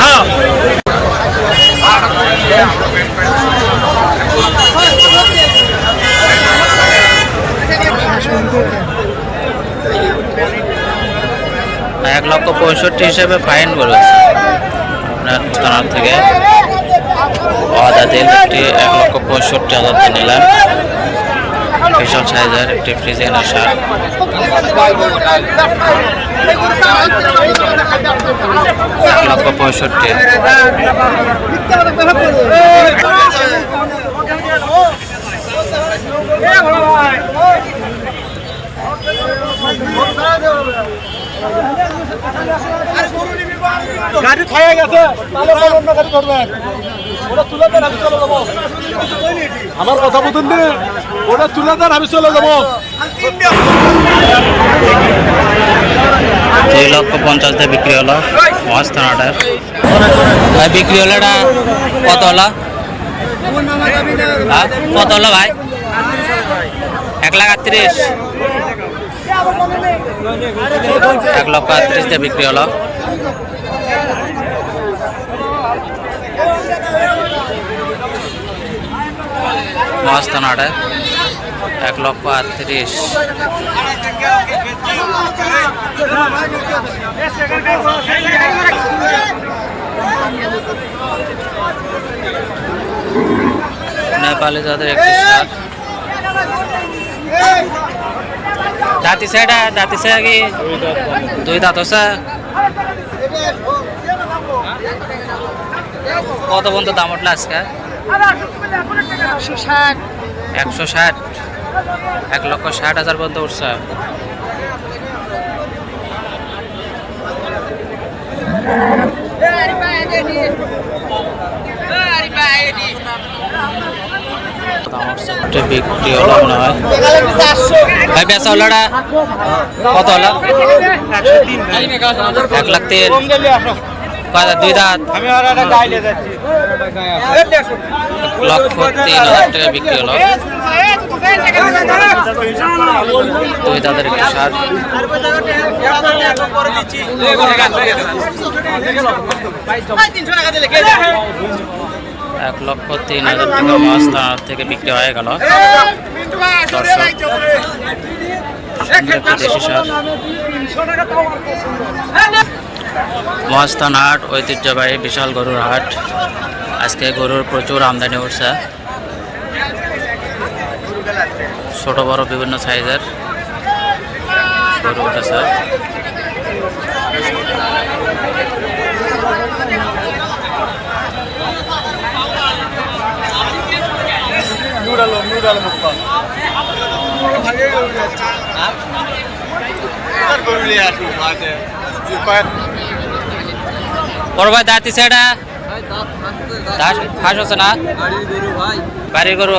হ্যাঁ এক লক্ষ 65 হিসেবে ফাইন করেছে আপনার থানার থেকে আদাদিল একটি 1,65,000 নিলাম বিশাল সাইজের একটি ফ্রিজিয়ান সার 1,65,000 গাড়ি খাইয়া গেছে তাহলে অন্য গাড়ি করবেন ওটা তুলে দেন আমি চলে যাবো আমার কথা বলতেন না ওটা তুলে দেন আমি চলে যাবো 2,50,000 দিয়ে বিক্রি হলো মহাজ থানাটার ভাই বিক্রি হলো এটা কত হলো কত হলো ভাই 1,38,000 1,38,000 দিয়ে বিক্রি হলো মহাজ থানাটার 1,38,000 নেপালি জাতের একটি সার দাঁতি সাইড কি 2 দাঁত আছে কত পর্যন্ত দাম উঠলো আজকে 160 1,60,000 পর্যন্ত উঠছে বিক্রি হলো মনে হয় ভাই বেচা হলো কত হলো 1,03,000 2 দাঁত 1,03,000 টাকা বিক্রি হলো 2 দাঁতের একটি সার 1,03,000 টাকা মাছ থানার থেকে বিক্রি হয়ে গেল দেশি সার মহাস্থান হাট ঐতিহ্যবাহী বিশাল গরুর হাট আজকে গরুর প্রচুর আমদানি উঠছে ছোট বড় বিভিন্ন সাইজের গরু উঠেছে বড় ভাই দাঁতি সেটা ফাঁস হচ্ছে না বাড়ির গরু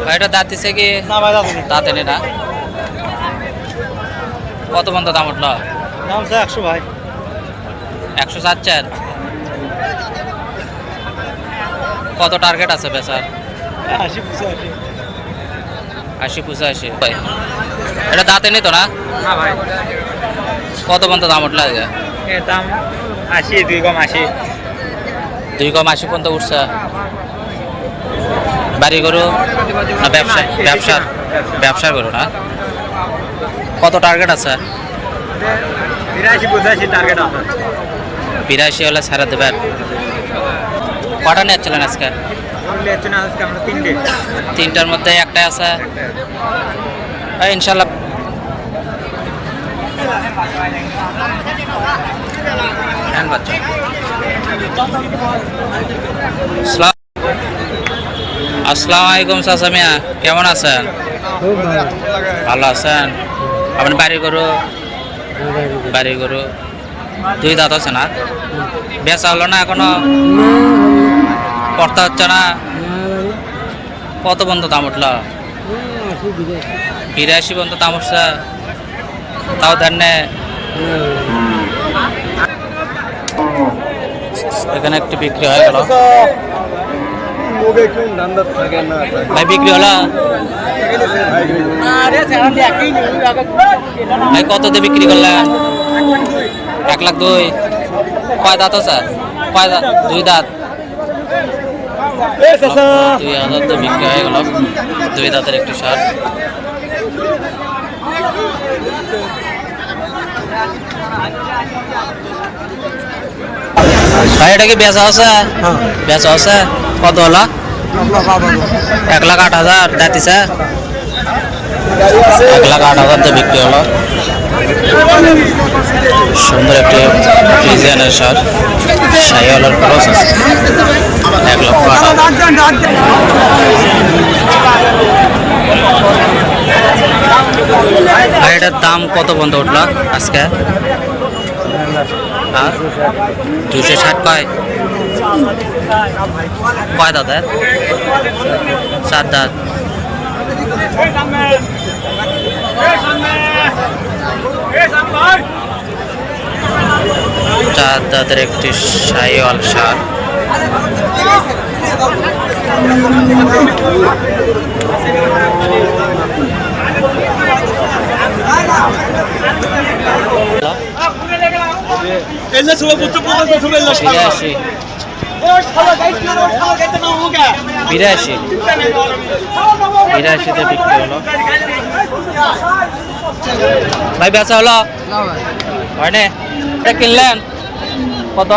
ভাইটা দাঁতিছে কি দাঁতে নি না কত পর্যন্ত দাম উঠলো 100 ভাই 100 চাচ্ছেন কত টার্গেট আছে বেচার 80-85 ভাই এটা দাঁতে নেই তো না ভাই কত পর্যন্ত দাম উঠলো আজকে দাম 80 2 কম 80 2 কম 80 পর্যন্ত উঠছে বাড়ি গরু না ব্যবসার গরু না কত টার্গেট আছে 82-85 টার্গেট আছে 82 হলে ছাড়া দেবেন কটা নিচ্ছিলেন আজকে তিনটার মধ্যে একটাই আছে ইনশাল্লাহ আসসালামু আলাইকুম চাচা মিয়া কেমন আছেন ভালো আছেন আপনি বাড়ি গরু 2 দাঁত আছে না বেচা হলো না এখনো পড়তে হচ্ছে না কত পর্যন্ত দাম উঠলো 82 পর্যন্ত দাম উঠছে তাও দেন এখানে একটি বিক্রি হয়ে গেল ভাই বিক্রি হলো ভাই কত দিয়ে বিক্রি করলেন 1,02,000 কয় দাঁত আছে? কয় দাঁত? 2 দাঁত। 2,000 তো বিক্রি হয়ে গেল। 2 দাঁতের একটি সার। ভাই এটা কি বেচা আছে? বেচা আছে কত হলো? 1,08,000 দাঁতিছে। 1,08,000 তো বিক্রি হলো। সুন্দর একটি ডিজাইনের সার শাহিওয়ালের ক্রস আছে। 1,08,000। আর এটার দাম কত পর্যন্ত উঠলো আজকে? 260 কয়? কয় দাঁতের? 4 দাঁত। চার দাঁতের একটি শাহিওয়াল সার। বিরাশিতে বিক্রি হলো। ভাই বেচা হলো? হয়নি। এটা কিনলেন কত?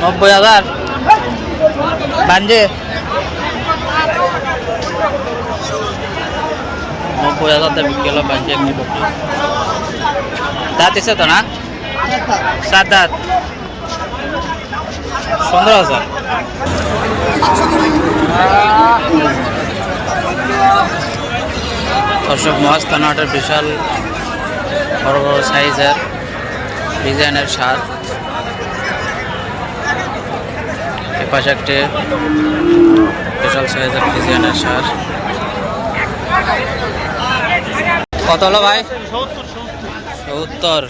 90,000 বাঞ্জে। 90,000 বিক্রি হলো বাঞ্জে একটি বকনা। দাঁত এসে তো না? 7 দাঁত। সুন্দর আছে। দর্শক মহাস্থানহাটের বিশাল বড় বড় সাইজের ডিজাইনের সার। এপাশে একটি বিশাল সাইজের ডিজাইনের সার। কত হলো ভাই? 70।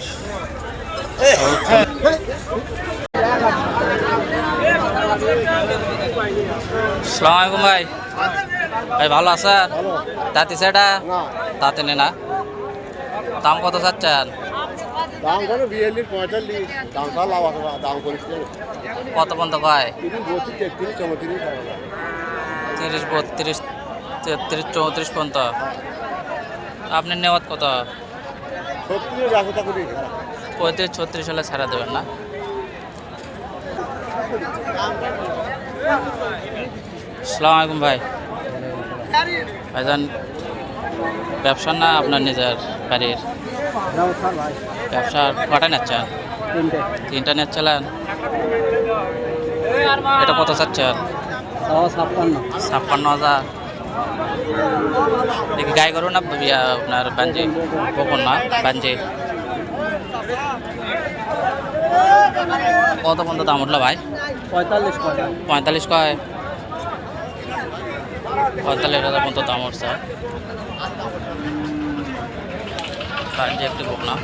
আসসালামু আলাইকুম ভাই। ভাই ভালো আছেন? দাঁতি সেটা দাঁতে নে না। দাম কত চাচ্ছেন? দাম করে 42 45 দাম তা লাভ আছে দাম করিস কত পর্যন্ত কয়? 32 33 34 30 32 33 34 পর্যন্ত। আপনি নেওয়াত কত? 70 রাখো তা করি 35 36 হলে ছাড়া দেবেন না? আসসালামু আলাইকুম ভাই। ভাইজান ব্যবসা না আপনার নিজের বাড়ির? ব্যবসা কটা নিচ্ছেন? 3টা নিচ্ছিলেন। এটা কত চাচ্ছেন? 56,000। দেখি গাই গরু না আপনার বাঞ্জি বকন না বাঞ্জি? কত পর্যন্ত দাম উঠলো ভাই? 45 45 কয়? 45,000 পর্যন্ত দাম উঠছে। বাঞ্জি একটু বকনা,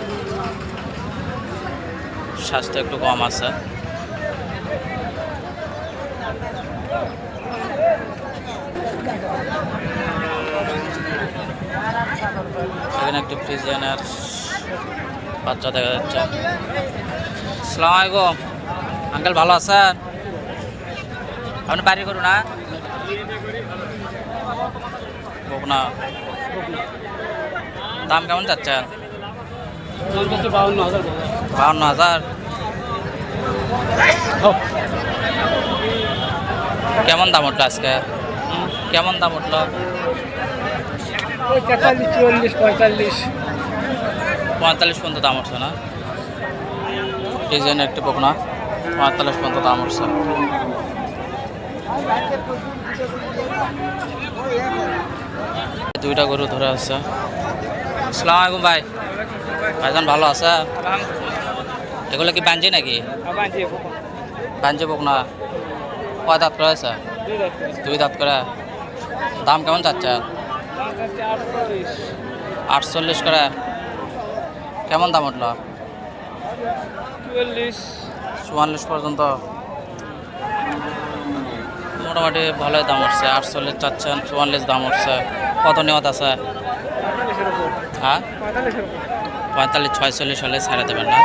স্বাস্থ্য একটু কম আছে। এখানে একটি ফ্রিজিয়ানের বাচ্চা দেখা যাচ্ছে। আসসালামু আলাইকুম আঙ্কেল, ভালো আছেন? আপনি বাড়ি করুন না বকনা। দাম কেমন চাচ্ছেন? 52,000। কেমন দাম উঠলো আজকে? কেমন দাম উঠলো? 45 45 45 পর্যন্ত দাম উঠছে না? ডিজাইন একটি বকনা 45 পর্যন্ত দাম উঠছে। দুইটা গরু ধরে আছে। আসসালামু আলাইকুম ভাই। ভাইজান ভালো আছে? এগুলো কি বাঞ্জি নাকি? বাঞ্জি বকনা। কয় দাঁত করে আছে? 2 দাঁত করে। দাম কেমন চাচ্ছে? 48 করে। কেমন দাম উঠলো? 44 পর্যন্ত। মোটামুটি ভালোই দাম উঠছে। 48 চাচ্ছেন, 44 দাম উঠছে। কত নিয়ত আছে? হ্যাঁ 45 46 হলে ছাড়া দেবেন না?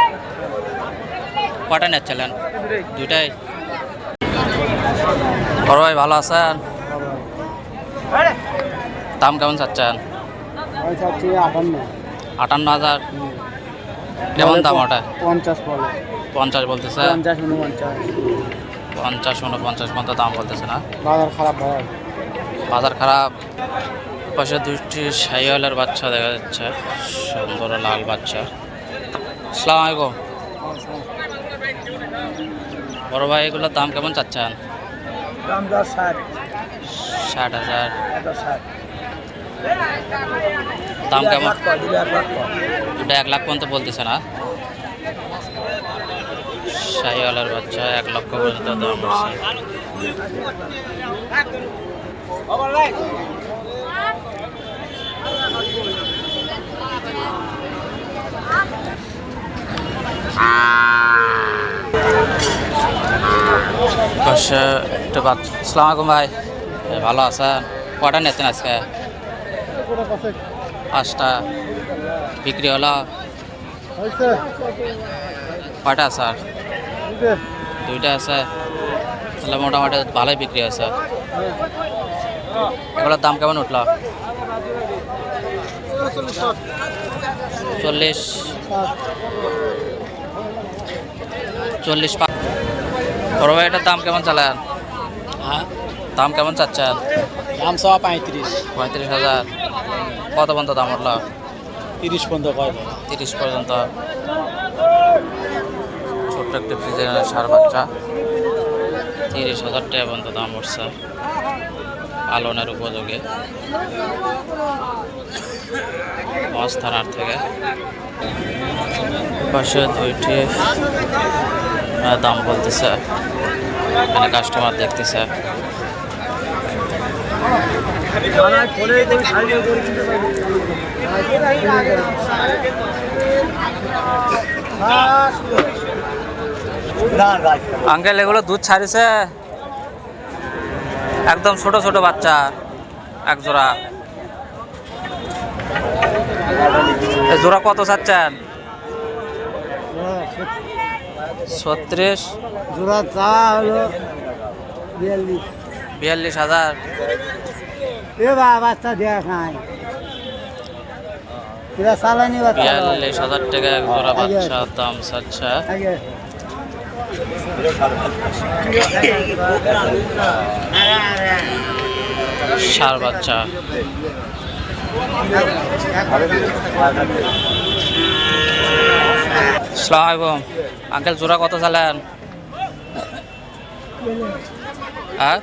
কটা নিচ্ছিলেন? দুইটাই। বড় ভাই ভালো আছেন? দাম কেমন চাচ্ছেন? 58,000। কেমন দাম ওটা? 50 বলতেছে। 50 49 পর্যন্ত দাম বলতেছে না? বাজার খারাপ। পাশে দুইটি শাহিওয়ালের বাচ্চা দেখা যাচ্ছে, সুন্দর লাল বাচ্চা। আসসালামু আলাইকুম। বড় ভাই এগুলোর দাম কেমন চাচ্ছেন? 60,000। দাম কেমন? দুটা 1 লাখ পর্যন্ত বলতেছে না? শাহিওয়ালের বাচ্চা 1 লক্ষ পর্যন্ত দাম বলছে। পাশে একটা বাচ্চা। আসসালামু আলাইকুম ভাই, ভালো আছেন? কটা নিচ্ছেন আজকে? 5টা বিক্রি হলো? কয়টা স্যার? 2টা আছে। তাহলে মোটামুটি ভালোই বিক্রি আছে। এগুলোর দাম কেমন উঠলো? 40 বড় ভাই এটার দাম কেমন চালান? হ্যাঁ, দাম কেমন চাচ্ছেন? দাম সব 35,000। কত পর্যন্ত দাম উঠলো? 30 পর্যন্ত কয়? 30 পর্যন্ত। ছোট্ট একটা ফ্রিজের সার বাচ্চা 30,000 টাকা পর্যন্ত দাম উঠছে, পালনের উপযোগী। মজ থানার থেকে। পাশে দুইটি দাম বলতেছে, এখানে কাস্টমার দেখতেছে। আঙ্কেল এগুলো দুধ ছাড়িছে? একদম ছোট ছোট বাচ্চা, এক জোড়া। এই জোড়া কত চাচ্ছেন? 36। জোড়া চা হলো 42,000। এ বাচ্চা দেয়া খাই পুরা চালানি বাচ্চা। 42,000 টাকা এক জোড়া বাচ্চা দাম চাচ্ছে। ষাঁড় বাচ্চা। আসসালামু আলাইকুম আঙ্কেল, জোড়া কত চালেন? হ্যাঁ,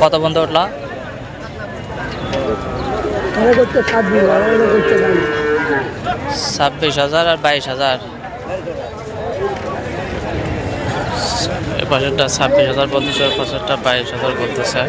কত বন্ধ উঠলো? 26,000 আর 22,000। এ পাশেরটা 26,000 বলতেছে, ওর পাশেরটা 22,000 বলতেছে।